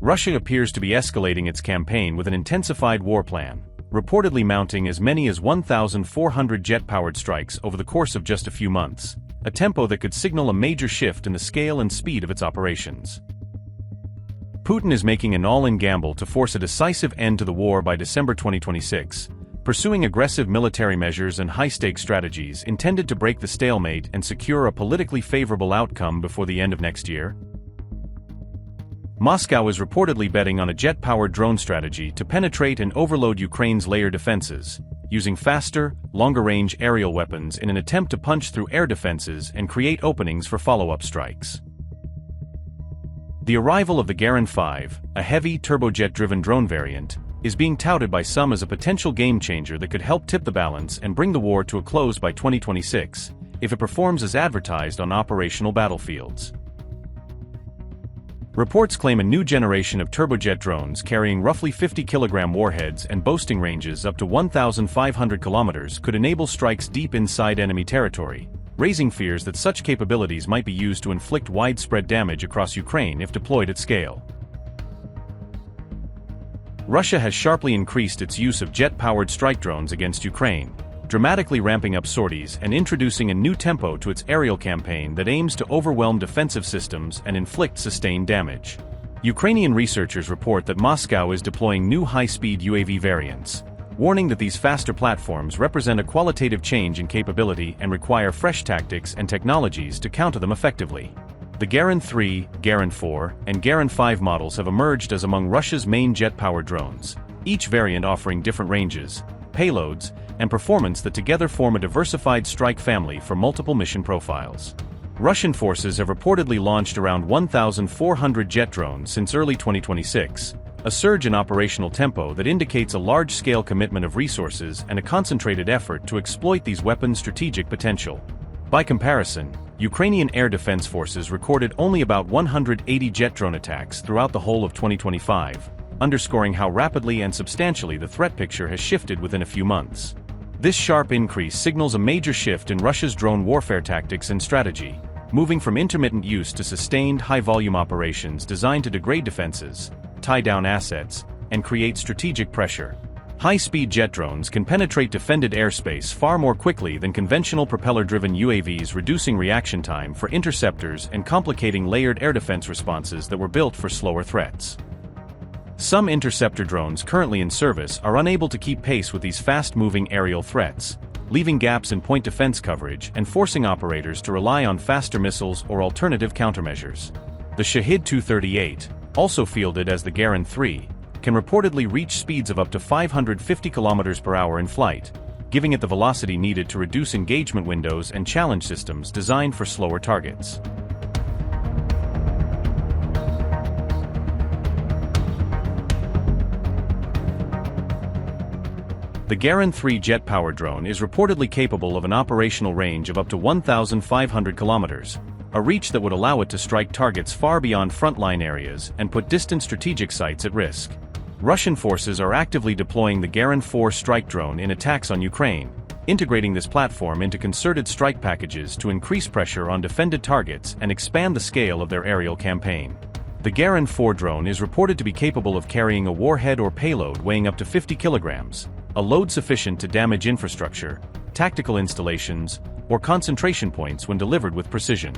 Russia appears to be escalating its campaign with an intensified war plan, reportedly mounting as many as 1,400 jet-powered strikes over the course of just a few months, a tempo that could signal a major shift in the scale and speed of its operations. Putin is making an all-in gamble to force a decisive end to the war by December 2026, pursuing aggressive military measures and high-stakes strategies intended to break the stalemate and secure a politically favorable outcome before the end of next year. Moscow is reportedly betting on a jet-powered drone strategy to penetrate and overload Ukraine's layered defenses, using faster, longer-range aerial weapons in an attempt to punch through air defenses and create openings for follow-up strikes. The arrival of the Geran-5, a heavy turbojet-driven drone variant, is being touted by some as a potential game-changer that could help tip the balance and bring the war to a close by 2026, if it performs as advertised on operational battlefields. Reports claim a new generation of turbojet drones carrying roughly 50-kilogram warheads and boasting ranges up to 1,500 kilometers could enable strikes deep inside enemy territory, raising fears that such capabilities might be used to inflict widespread damage across Ukraine if deployed at scale. Russia has sharply increased its use of jet-powered strike drones against Ukraine, dramatically ramping up sorties and introducing a new tempo to its aerial campaign that aims to overwhelm defensive systems and inflict sustained damage. Ukrainian researchers report that Moscow is deploying new high-speed UAV variants, warning that these faster platforms represent a qualitative change in capability and require fresh tactics and technologies to counter them effectively. The Geran-3, Geran-4, and Geran-5 models have emerged as among Russia's main jet-powered drones, each variant offering different ranges, payloads, and performance that together form a diversified strike family for multiple mission profiles. Russian forces have reportedly launched around 1,400 jet drones since early 2026, a surge in operational tempo that indicates a large-scale commitment of resources and a concentrated effort to exploit these weapons' strategic potential. By comparison, Ukrainian air defense forces recorded only about 180 jet drone attacks throughout the whole of 2025, underscoring how rapidly and substantially the threat picture has shifted within a few months. This sharp increase signals a major shift in Russia's drone warfare tactics and strategy, moving from intermittent use to sustained high-volume operations designed to degrade defenses, tie down assets, and create strategic pressure. High-speed jet drones can penetrate defended airspace far more quickly than conventional propeller-driven UAVs, reducing reaction time for interceptors and complicating layered air defense responses that were built for slower threats. Some interceptor drones currently in service are unable to keep pace with these fast-moving aerial threats, leaving gaps in point defense coverage and forcing operators to rely on faster missiles or alternative countermeasures. The Shahed 238, also fielded as the Geran-3, can reportedly reach speeds of up to 550 km per hour in flight, giving it the velocity needed to reduce engagement windows and challenge systems designed for slower targets. The Geran-3 jet-powered drone is reportedly capable of an operational range of up to 1,500 kilometers, a reach that would allow it to strike targets far beyond frontline areas and put distant strategic sites at risk. Russian forces are actively deploying the Geran-4 strike drone in attacks on Ukraine, integrating this platform into concerted strike packages to increase pressure on defended targets and expand the scale of their aerial campaign. The Geran-4 drone is reported to be capable of carrying a warhead or payload weighing up to 50 kilograms, a load sufficient to damage infrastructure, tactical installations, or concentration points when delivered with precision.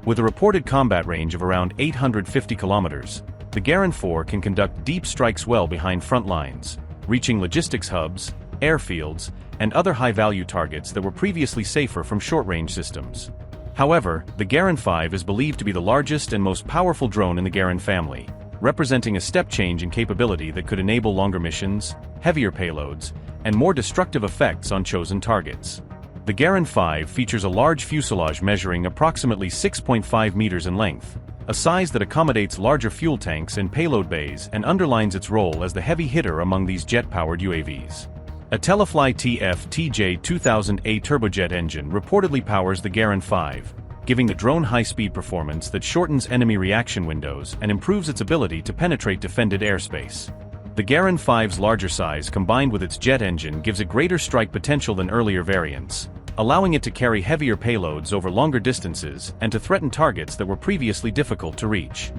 With a reported combat range of around 850 kilometers, the Geran-4 can conduct deep strikes well behind front lines, reaching logistics hubs, airfields, and other high-value targets that were previously safer from short-range systems. However, the Geran-5 is believed to be the largest and most powerful drone in the Geran family, representing a step change in capability that could enable longer missions, heavier payloads, and more destructive effects on chosen targets. The Geran-5 features a large fuselage measuring approximately 6.5 meters in length, a size that accommodates larger fuel tanks and payload bays and underlines its role as the heavy hitter among these jet-powered UAVs. A Telefly TF-TJ2000A turbojet engine reportedly powers the Geran-5, giving the drone high-speed performance that shortens enemy reaction windows and improves its ability to penetrate defended airspace. The Geran-5's larger size combined with its jet engine gives it greater strike potential than earlier variants, allowing it to carry heavier payloads over longer distances and to threaten targets that were previously difficult to reach.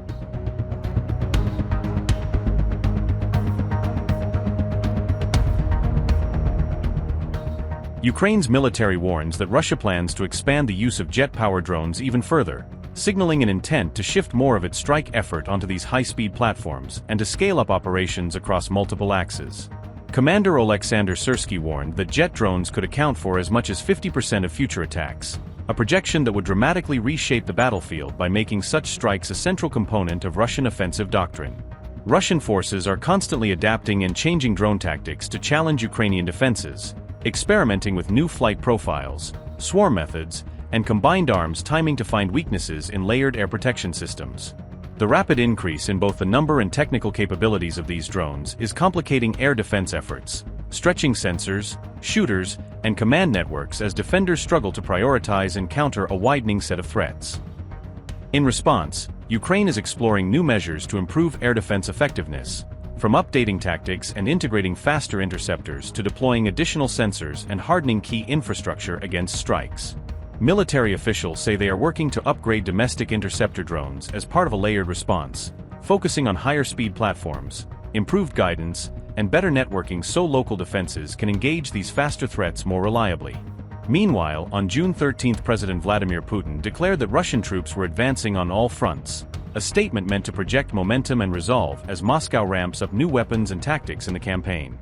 Ukraine's military warns that Russia plans to expand the use of jet-powered drones even further, signaling an intent to shift more of its strike effort onto these high-speed platforms and to scale up operations across multiple axes. Commander Oleksandr Syrsky warned that jet drones could account for as much as 50% of future attacks, a projection that would dramatically reshape the battlefield by making such strikes a central component of Russian offensive doctrine. Russian forces are constantly adapting and changing drone tactics to challenge Ukrainian defenses, experimenting with new flight profiles, swarm methods, and combined arms timing to find weaknesses in layered air protection systems. The rapid increase in both the number and technical capabilities of these drones is complicating air defense efforts, stretching sensors, shooters, and command networks as defenders struggle to prioritize and counter a widening set of threats. In response, Ukraine is exploring new measures to improve air defense effectiveness, from updating tactics and integrating faster interceptors to deploying additional sensors and hardening key infrastructure against strikes. Military officials say they are working to upgrade domestic interceptor drones as part of a layered response, focusing on higher-speed platforms, improved guidance, and better networking so local defenses can engage these faster threats more reliably. Meanwhile, on June 13, President Vladimir Putin declared that Russian troops were advancing on all fronts, a statement meant to project momentum and resolve as Moscow ramps up new weapons and tactics in the campaign.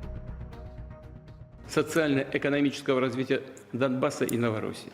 Социально-экономического развития Донбасса и Новороссии.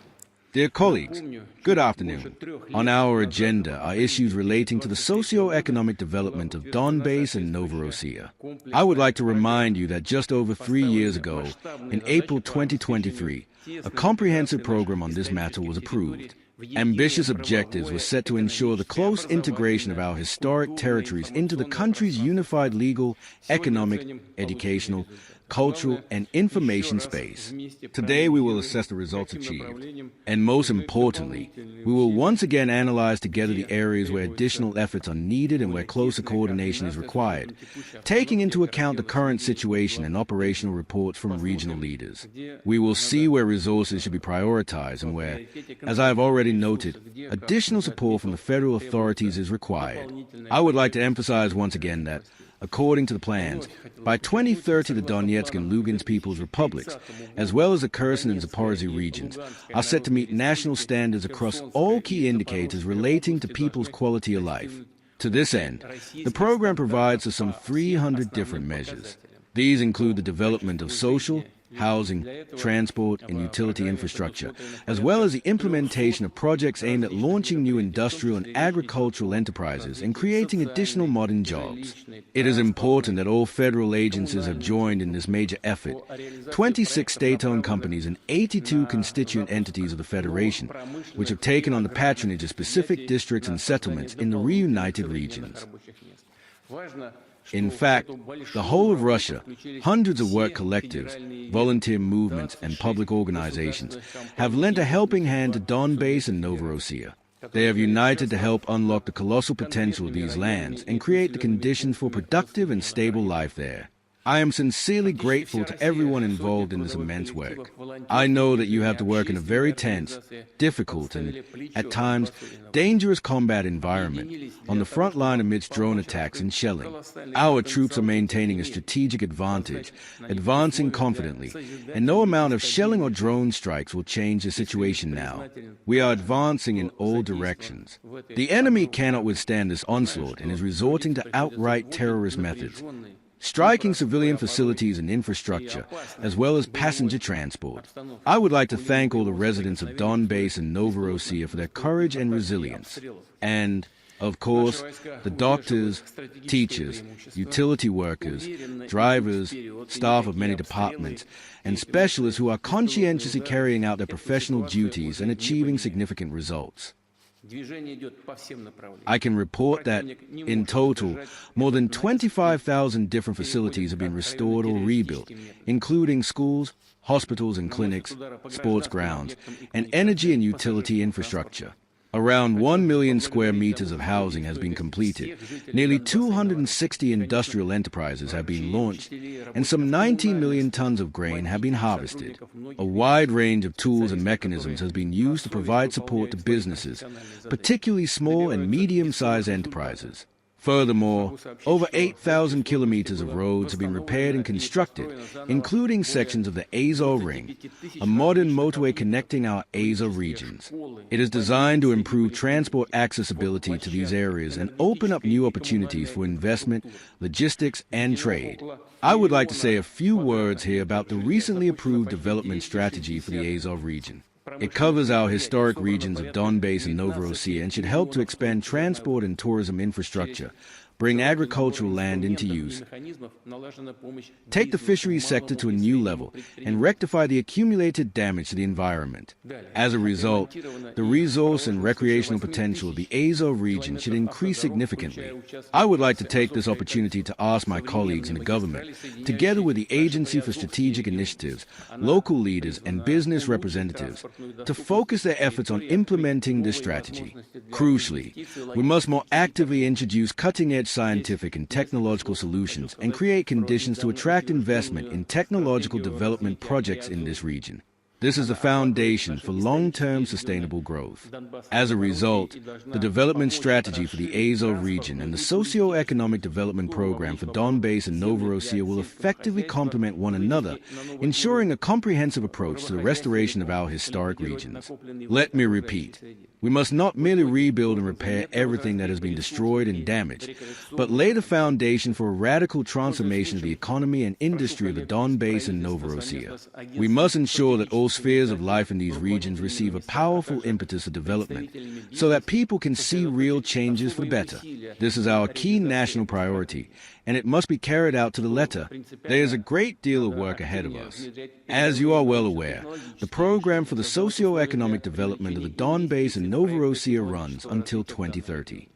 Dear colleagues, good afternoon. On our agenda are issues relating to the socio-economic development of Donbass and Novorossiya. I would like to remind you that just over 3 years ago, in April 2023, a comprehensive program on this matter was approved. Ambitious objectives were set to ensure the close integration of our historic territories into the country's unified legal, economic, educational, cultural, and information space. Today we will assess the results achieved. And most importantly, we will once again analyze together the areas where additional efforts are needed and where closer coordination is required, taking into account the current situation and operational reports from regional leaders. We will see where resources should be prioritized and where, as I have already noted, additional support from the federal authorities is required. I would like to emphasize once again that, according to the plans, by 2030 the Donetsk and Lugansk People's Republics, as well as the Kherson and Zaporizhzhia regions, are set to meet national standards across all key indicators relating to people's quality of life. To this end, the program provides for some 300 different measures. These include the development of social, housing, transport, and utility infrastructure, as well as the implementation of projects aimed at launching new industrial and agricultural enterprises and creating additional modern jobs. It is important that all federal agencies have joined in this major effort. 26 state-owned companies and 82 constituent entities of the Federation, which have taken on the patronage of specific districts and settlements in the reunited regions. In fact, the whole of Russia, hundreds of work collectives, volunteer movements, and public organizations have lent a helping hand to Donbass and Novorossiya. They have united to help unlock the colossal potential of these lands and create the conditions for productive and stable life there. I am sincerely grateful to everyone involved in this immense work. I know that you have to work in a very tense, difficult, and, at times, dangerous combat environment on the front line amidst drone attacks and shelling. Our troops are maintaining a strategic advantage, advancing confidently, and no amount of shelling or drone strikes will change the situation now. We are advancing in all directions. The enemy cannot withstand this onslaught and is resorting to outright terrorist methods, striking civilian facilities and infrastructure, as well as passenger transport. I would like to thank all the residents of Donbass and Novorossiya for their courage and resilience. And, of course, the doctors, teachers, utility workers, drivers, staff of many departments, and specialists who are conscientiously carrying out their professional duties and achieving significant results. I can report that, in total, more than 25,000 different facilities have been restored or rebuilt, including schools, hospitals and clinics, sports grounds, and energy and utility infrastructure. Around 1 million square meters of housing has been completed, nearly 260 industrial enterprises have been launched, and some 19 million tons of grain have been harvested. A wide range of tools and mechanisms has been used to provide support to businesses, particularly small and medium-sized enterprises. Furthermore, over 8,000 kilometers of roads have been repaired and constructed, including sections of the Azov Ring, a modern motorway connecting our Azov regions. It is designed to improve transport accessibility to these areas and open up new opportunities for investment, logistics, and trade. I would like to say a few words here about the recently approved development strategy for the Azov region. It covers our historic regions of Donbass and Novorossiya and should help to expand transport and tourism infrastructure, bring agricultural land into use, take the fisheries sector to a new level, and rectify the accumulated damage to the environment. As a result, the resource and recreational potential of the Azov region should increase significantly. I would like to take this opportunity to ask my colleagues in the government, together with the Agency for Strategic Initiatives, local leaders, and business representatives, to focus their efforts on implementing this strategy. Crucially, we must more actively introduce cutting-edge scientific and technological solutions and create conditions to attract investment in technological development projects in this region. This is the foundation for long-term sustainable growth. As a result, the development strategy for the Azov region and the socio-economic development program for Donbass and Novorossiya will effectively complement one another, ensuring a comprehensive approach to the restoration of our historic regions. Let me repeat. We must not merely rebuild and repair everything that has been destroyed and damaged, but lay the foundation for a radical transformation of the economy and industry of the Donbass and Novorossiya. We must ensure that all spheres of life in these regions receive a powerful impetus of development, so that people can see real changes for the better. This is our key national priority, and it must be carried out to the letter. There is a great deal of work ahead of us. As you are well aware, the program for the socio-economic development of the Donbass and Novorossiya runs until 2030.